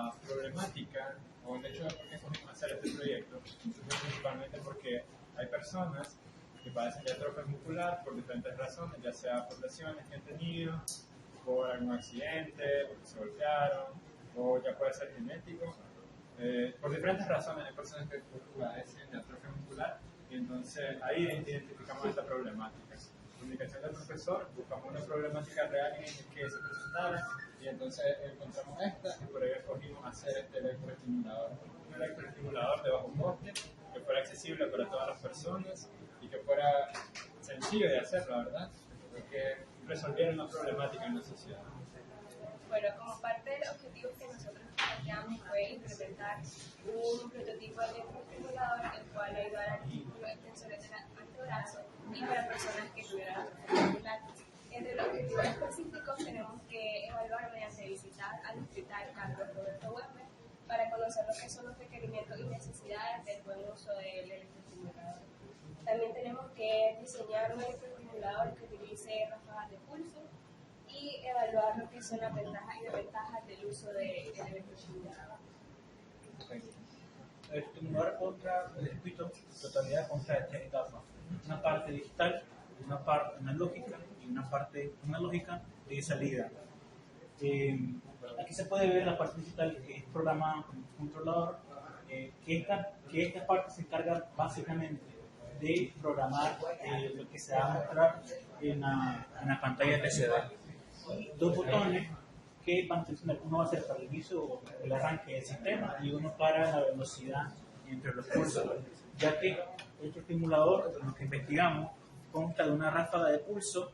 la problemática o el hecho de por qué escogimos hacer este proyecto es principalmente porque hay personas que padecen de atrofia muscular por diferentes razones, ya sea por lesiones que han tenido, por algún accidente, porque se golpearon, o ya puede ser genético. Por diferentes razones hay personas que padecen de atrofia muscular y entonces ahí identificamos esta problemática. Comunicación del profesor, buscamos una problemática real que se presentara y entonces encontramos esta y por ello escogimos hacer este electroestimulador. Un electroestimulador de bajo coste que fuera accesible para todas las personas y que fuera sencillo de hacer, la verdad, porque resolviera una problemática en la sociedad. Bueno, como parte de los objetivos que nosotros planteamos fue implementar un prototipo de electroestimulador el cual ayudara a artículos extensores del antebrazo y para personas que tuvieran atrofia muscular. Entre los objetivos específicos tenemos que evaluar mediante visitar al hospital Carlos Roberto Huesmer para conocer lo que son los requerimientos y necesidades del buen uso del electroestimulador. También tenemos que diseñar un electroestimulador que utilice ráfagas de pulso y evaluar lo que son las ventajas y desventajas del uso del electroestimulador. El estimulador contra el circuito totalidad consta de 3 etapas: una parte digital, una parte analógica y una parte analógica de salida. Aquí se puede ver la parte digital, que es programa controlador, que esta parte se encarga básicamente de programar lo que se va a mostrar en la pantalla LCD. Y 2 botones que van a funcionar: uno va a ser para el inicio o el arranque del sistema y uno para la velocidad entre los pulsos, ya que este estimulador, lo que investigamos, consta de una ráfaga de pulso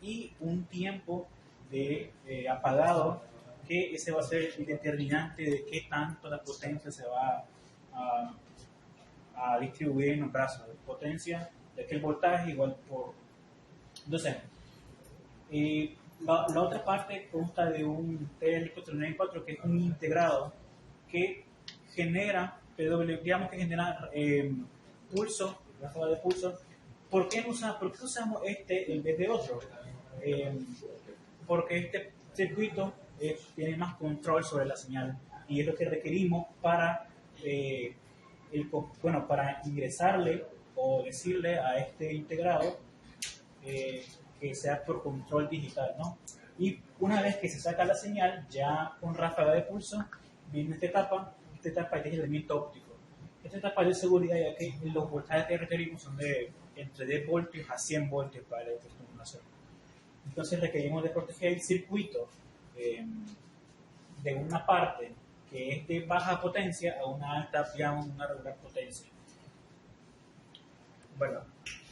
y un tiempo de apagado, que ese va a ser el determinante de qué tanto la potencia se va a distribuir en los brazos. Potencia, ya que el voltaje igual por 12. La otra parte consta de un TRX494, que es un integrado que genera PWM, que genera pulso, ráfaga de pulso. ¿Por qué usamos este en vez de otro? Porque este circuito tiene más control sobre la señal y es lo que requerimos para, para ingresarle o decirle a este integrado que sea por control digital, ¿no? Y una vez que se saca la señal, ya con ráfaga de pulso, viene esta etapa es el elemento óptico. Esta etapa es de seguridad, ya que los voltajes que requerimos son de entre 10 voltios a 100 voltios para la electroestimulación. Entonces requerimos de proteger el circuito de una parte que es de baja potencia a una alta, digamos, una regular potencia. Bueno,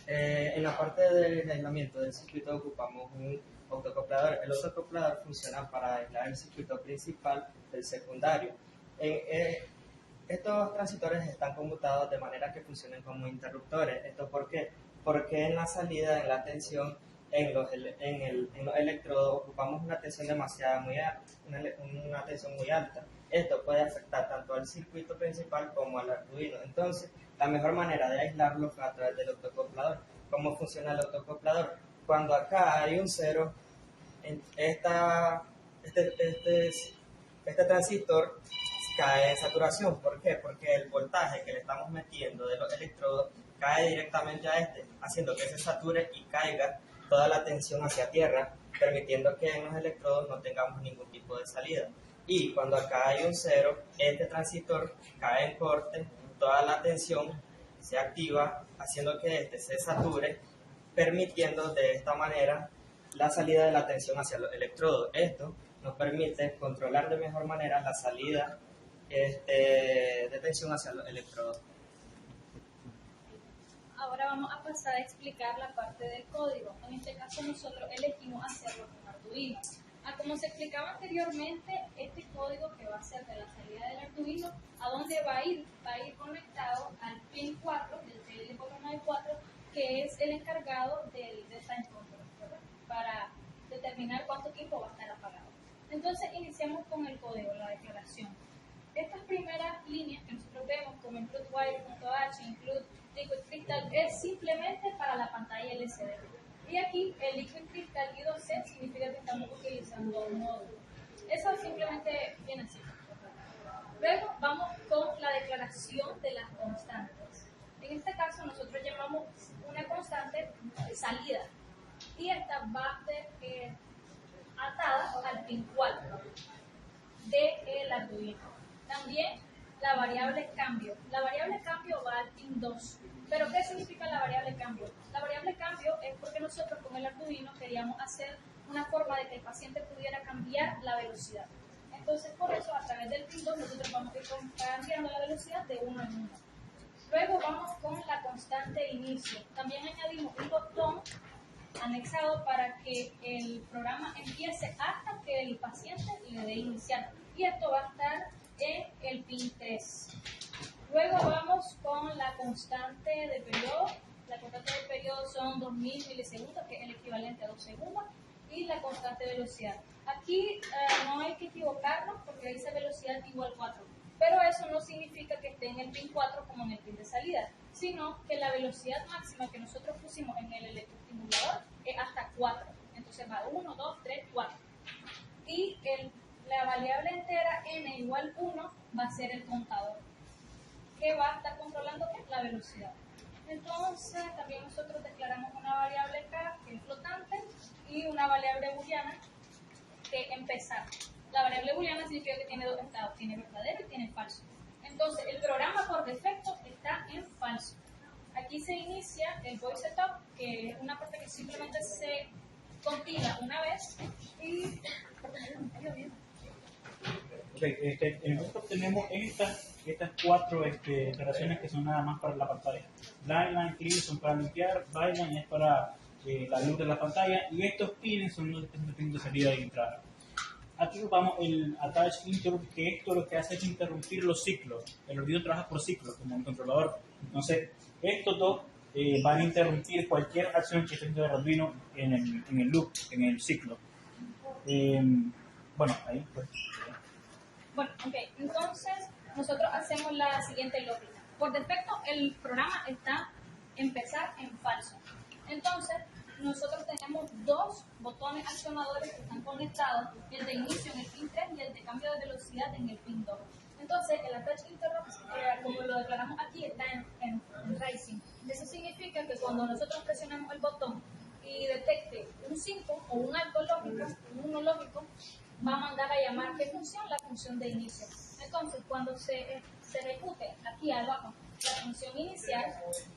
en la parte del aislamiento del circuito ocupamos un autoacoplador. El autoacoplador funciona para aislar el circuito principal del secundario. Estos transistores están conmutados de manera que funcionen como interruptores. ¿Esto por qué? Porque en la salida, en la tensión, en los electrodos ocupamos una tensión una tensión muy alta. Esto puede afectar tanto al circuito principal como al Arduino. Entonces, la mejor manera de aislarlo fue a través del autoacoplador. ¿Cómo funciona el autoacoplador? Cuando acá hay un 0, este transistor cae en saturación. ¿Por qué? Porque el voltaje que le estamos metiendo de los electrodos cae directamente a haciendo que se sature y caiga toda la tensión hacia tierra, permitiendo que en los electrodos no tengamos ningún tipo de salida. Y cuando acá hay un 0, este transistor cae en corte, toda la tensión se activa, haciendo que se sature, permitiendo de esta manera la salida de la tensión hacia los electrodos. Esto nos permite controlar de mejor manera la salida de tensión hacia los electrodos. Ahora vamos a pasar a explicar la parte del código. En este caso nosotros elegimos hacerlo con Arduino. Como se explicaba anteriormente, este código que va a ser de la salida del Arduino, ¿a dónde va a ir? Va a ir conectado al pin 4 del TL494, que es el encargado del time control, ¿verdad? Para determinar cuánto tiempo va a estar apagado. Entonces iniciamos con el código, la declaración. Estas primeras líneas que nosotros vemos como include wire.h, include liquid crystal, es simplemente para la pantalla LCD. Y aquí el liquid crystal I2C significa que estamos utilizando un módulo. Eso simplemente viene así. Luego vamos con la declaración de las constantes. En este caso nosotros llamamos una constante salida y esta va a ser atada al pin 4 del Arduino. También la variable cambio. La variable cambio va al pin 2. ¿Pero qué significa la variable cambio? La variable cambio es porque nosotros con el Arduino queríamos hacer una forma de que el paciente pudiera cambiar la velocidad. Entonces, por eso, a través del pin 2 nosotros vamos a ir cambiando la velocidad de uno en uno. Luego vamos con la constante de inicio. También añadimos un botón anexado para que el programa empiece hasta que el paciente le dé iniciar. Y esto va a estar en el pin 3. Luego vamos con la constante de periodo. La constante de periodo son 2000 milisegundos, que es el equivalente a 2 segundos. Y la constante de velocidad. Aquí no hay que equivocarnos porque dice velocidad igual 4. Pero eso no significa que esté en el pin 4 como en el pin de salida, sino que la velocidad máxima que nosotros pusimos en el electroestimulador es hasta 4. Entonces va 1, 2, 3, 4. Y la variable entera n igual 1 va a ser el contador, que va a estar controlando la velocidad. Entonces también nosotros declaramos una variable k que es flotante y una variable booleana que es empezar. La variable booleana significa que tiene dos estados, tiene verdadero y tiene falso. Entonces el programa por defecto está en falso. Aquí se inicia el void setup, que es una parte que simplemente se compila una vez y... En esto tenemos estas 4 operaciones que son nada más para la pantalla. Line, clear son para limpiar, byline es para la luz de la pantalla y estos pins son los pins de salida y entrada. Aquí ocupamos el attach interrupt, que esto lo que hace es interrumpir los ciclos. El Arduino trabaja por ciclos como un controlador. Entonces, estos dos van a interrumpir cualquier acción que esté haciendo el Arduino en el loop, en el ciclo. Bueno, ahí pues. Bueno, ok, entonces nosotros hacemos la siguiente lógica. Por defecto el programa está empezar en falso. Entonces nosotros tenemos dos botones accionadores que están conectados, el de inicio en el pin 3 y el de cambio de velocidad en el pin 2. Entonces el attach interrupt, como lo declaramos aquí, está en rising. Eso significa que cuando nosotros presionamos el botón y detecte un 5 o un alto lógico, un 1 lógico, va a mandar a llamar ¿qué función? La función de inicio. Entonces, cuando se ejecute aquí abajo la función inicial,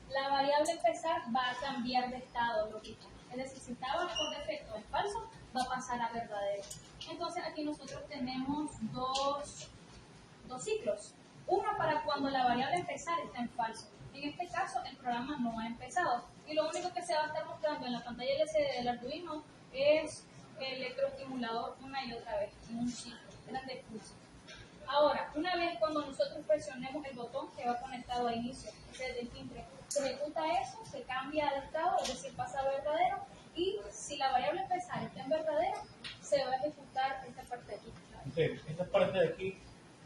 la variable empezar va a cambiar de estado lógico. Es decir, si estaba por defecto en falso, va a pasar a verdadero. Entonces, aquí nosotros tenemos dos ciclos. Uno para cuando la variable empezar está en falso. En este caso, el programa no ha empezado. Y lo único que se va a estar mostrando en la pantalla LCD del Arduino es el electroestimulador una y otra vez, en un ciclo, eran de pulso. Ahora, una vez cuando nosotros presionemos el botón que va conectado a inicio, desde el pin 3, se ejecuta eso, se cambia de estado, es decir, pasa a verdadero, y si la variable empezar está en verdadero, se va a ejecutar esta parte de aquí. Entonces, esta parte de aquí,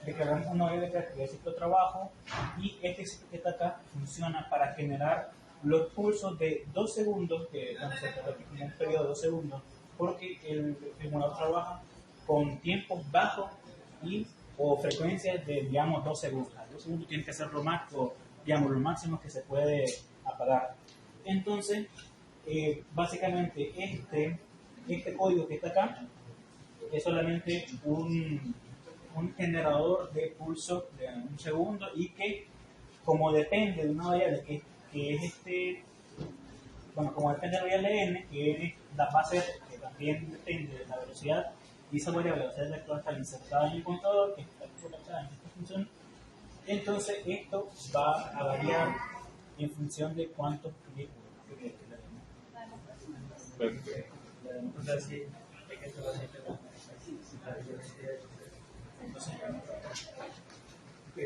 declaramos una variable que es el ciclo de trabajo, y este ciclo que está acá funciona para generar los pulsos de 2 segundos, que vamos a hacer aquí como un periodo de 2 segundos, porque el simulador trabaja con tiempos bajos y o frecuencias de, digamos, 2 segundos. A 2 segundos tiene que ser lo máximo que se puede apagar. Entonces, básicamente este código que está acá es solamente un generador de pulso de 1 segundo y que, como depende de una variable que es como depende de la variable n, que es la base que también depende de la velocidad, y esa variable va a ser la que va a estar insertada en el contador, que está colocada en esta función. Entonces esto va a variar en función de cuántos clics que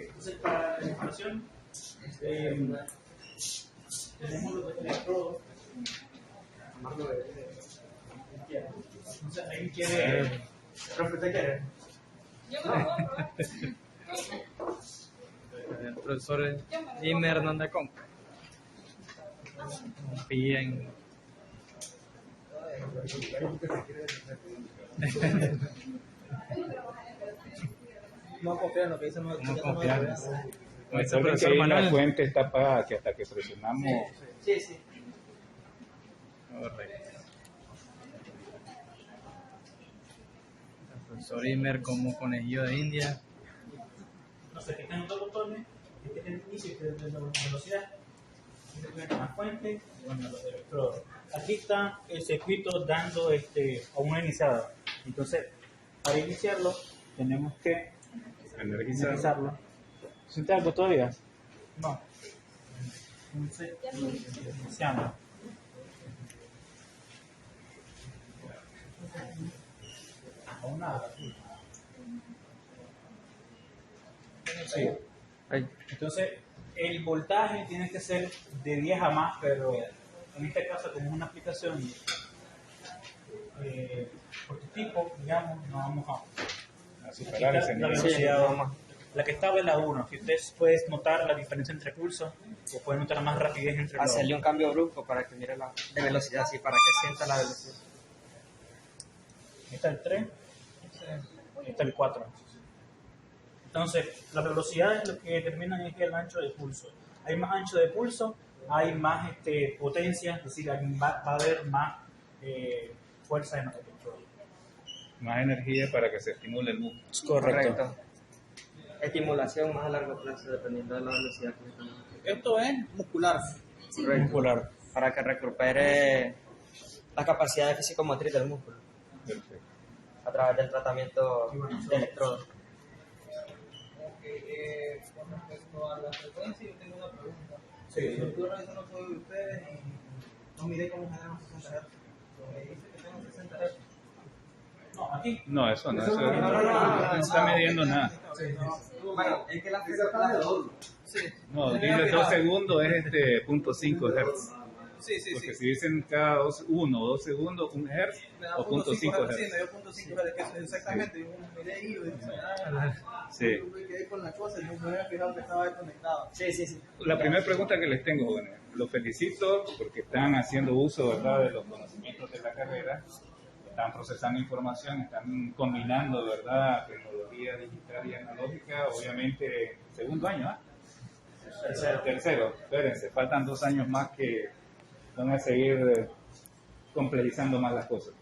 entonces para la información tenemos los electrodos. Entonces, ¿alguien quiere? ¿Profe, te quiere? Yo me lo puedo probar. El profesor Jimmy Hernández Conca. Confía en... No confíar en lo que dicen los ¿Cómo estudiantes. confiar? No deben. Con ese Recuerden que profesor ahí la Manuel. fuente está apagada, que hasta que presionamos. Sí, sí. Correcto. El profesor Imer como conejillo de India. Entonces, aquí están los dos botones, este es el inicio, este es la velocidad, este es la fuente, y bueno, los electrodos. Aquí está el circuito dando a una iniciada. Entonces, para iniciarlo, tenemos que energizarlo. ¿Siente algo todavía? No. Entonces, iniciamos. Aún nada. Sí. Entonces, el voltaje tiene que ser de 10 a más, pero en este caso, como es una aplicación prototipo, digamos, no vamos a superar ese la nivel. velocidad. La que estaba es la 1. Si ustedes pueden notar la diferencia entre pulsos, o pueden notar más rapidez entre los. Hacerle un cambio brusco para que mire la de velocidad, así, para que sienta la velocidad. Está el 3, está el 4. Entonces, las velocidades lo que determinan es el ancho de pulso. Hay más ancho de pulso, hay más potencia, es decir, va a haber más fuerza en el electrodo. Más energía para que se estimule el músculo. Correcto. Estimulación más a largo plazo, dependiendo de la velocidad que tenemos. Esto es muscular. Correcto. Muscular. Para que recupere la capacidad físico-motriz del músculo Perfecto. a través del tratamiento de electrodos. Con respecto a la frecuencia, yo tengo una pregunta. Sí. Yo estuve revisando todo de ustedes y no miré cómo generan 60 Hz. Me dice que tengo 60 Hz. No, aquí. No, eso no, eso no no está midiendo nada. Bueno, es que la No, dice 2 segundos es 0.5 Hz. Sí, sí, Porque sí. si dicen cada 1 o 2 segundos, 1 Hz Me da o 0.5 0.5 Hz. Sí, Hz. me dio 0.5 Hz, que es exactamente. Yo miré ahí y dije, Sí. yo me quedé con la cosa y no me había fijado que estaba desconectado. Sí, sí, sí. La primera pregunta que les tengo, jóvenes, los felicito porque están haciendo uso, ¿verdad?, de los conocimientos de la carrera, están procesando información, están combinando, ¿verdad?, tecnología digital y analógica, obviamente, segundo año, ¿ah? Tercero, espérense, faltan 2 años más que van a seguir complejizando más las cosas.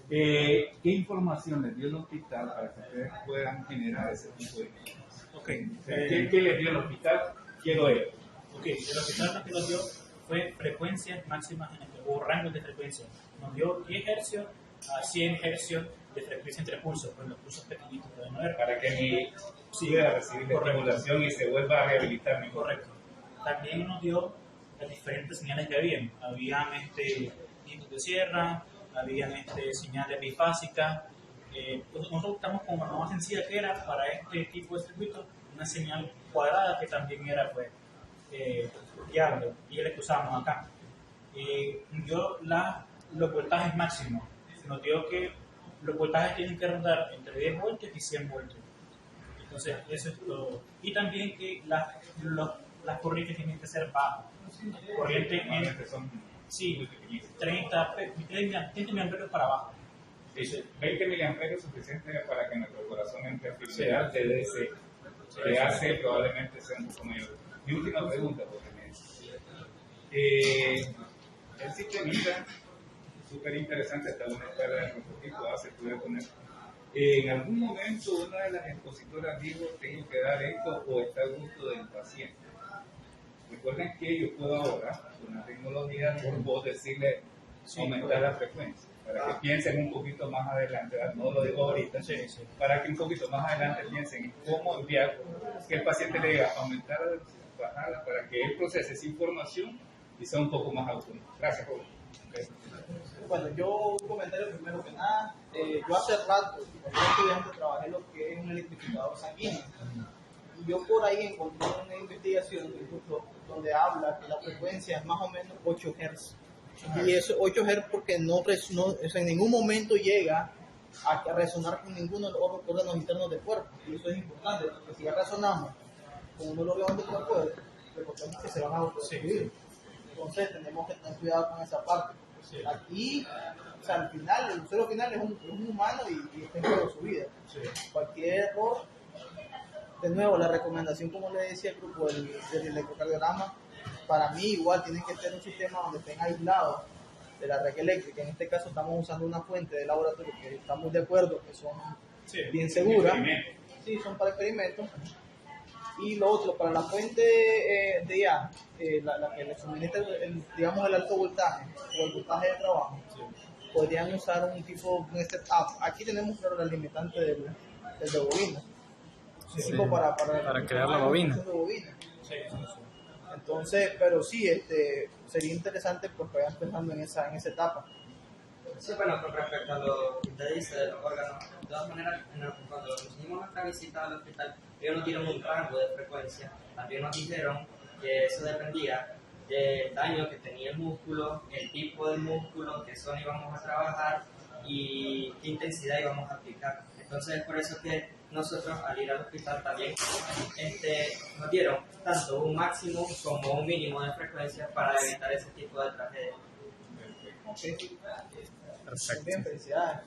¿Qué información les dio el hospital para que ustedes puedan generar ese tipo de información? Okay. ¿Qué les dio el hospital? Quiero ver. Ok, el hospital lo que nos dio fue frecuencias máximas o rangos de frecuencia. Nos dio 10 hercios a 100 hercios de frecuencia entre pulsos, pues los pulsos pequeñitos pueden haber. Para que mi siga recibiendo estimulación y se vuelva a rehabilitar mejor. Correcto. También nos dio las diferentes señales que habían. Habían vientos de sierra, habían señales bifásicas. Nosotros estamos con la más sencilla que era para este tipo de circuito, una señal cuadrada que también era pues viable y es la que usábamos acá. Dio los voltajes máximos. Nos dio que los voltajes tienen que rondar entre 10 voltios y 100 voltios. Entonces, eso es todo. Y también que las corrientes tienen que ser bajas. Corrientes Normalmente son sí, 30 miliamperios para abajo. sí, 20 miliamperios es suficiente para que nuestro corazón entre en actividad de DC. Que hace probablemente sea un poco mayor. Mi última pregunta, porque el sistemita súper interesante, está en una escala de prototipo, se puede poner. En algún momento una de las expositoras dijo, tengo que dar esto o está a gusto del paciente. Recuerden que yo puedo ahora, con la tecnología, por voz decirle aumentar la frecuencia, para que piensen un poquito más adelante, no lo digo ahorita, para que un poquito más adelante piensen en cómo enviar, que el paciente le diga aumentar la velocidad, bajarla, para que él procese esa información y sea un poco más autónomo. Gracias, joven. Bueno, yo un comentario primero que nada. Yo hace rato, cuando era estudiante, trabajé lo que es un electrificador sanguíneo. Y yo por ahí encontré una investigación incluso donde habla que la frecuencia es más o menos 8 Hz. Y eso 8 Hz porque en ningún momento llega a resonar con ninguno de los órganos internos del cuerpo. Y eso es importante, porque si ya resonamos con uno de los órganos del cuerpo, recordemos que se van a autodestruir. Entonces tenemos que tener cuidado con esa parte. Aquí, o sea, al final, el usuario final es un humano y está en juego su vida. Cualquier error de nuevo, la recomendación, como le decía el grupo del electrocardiograma, para mí igual tienen que tener un sistema donde estén aislados de la red eléctrica. En este caso estamos usando una fuente de laboratorio que estamos de acuerdo que son bien seguras. Sí, son para experimentos. Y lo otro, para la fuente de IA, la que le suministra digamos el alto voltaje o el voltaje de trabajo, podrían usar un tipo de setup. Aquí tenemos claro la limitante del de bobina. Sí, Tipo para crear la bobina. De bobina. Entonces, pero sí, sería interesante pues que vayan pensando en esa etapa. Sí, bueno, con respecto a lo que usted dice de los órganos, de todas maneras, cuando nos hicimos nuestra visita al hospital, ellos nos dieron un rango de frecuencia. También nos dijeron que eso dependía del daño que tenía el músculo, el tipo de músculo, qué zona íbamos a trabajar y qué intensidad íbamos a aplicar. Entonces, es por eso que nosotros, al ir al hospital también, nos dieron tanto un máximo como un mínimo de frecuencia para evitar ese tipo de tragedia. Perfecto. Bien, felicidades.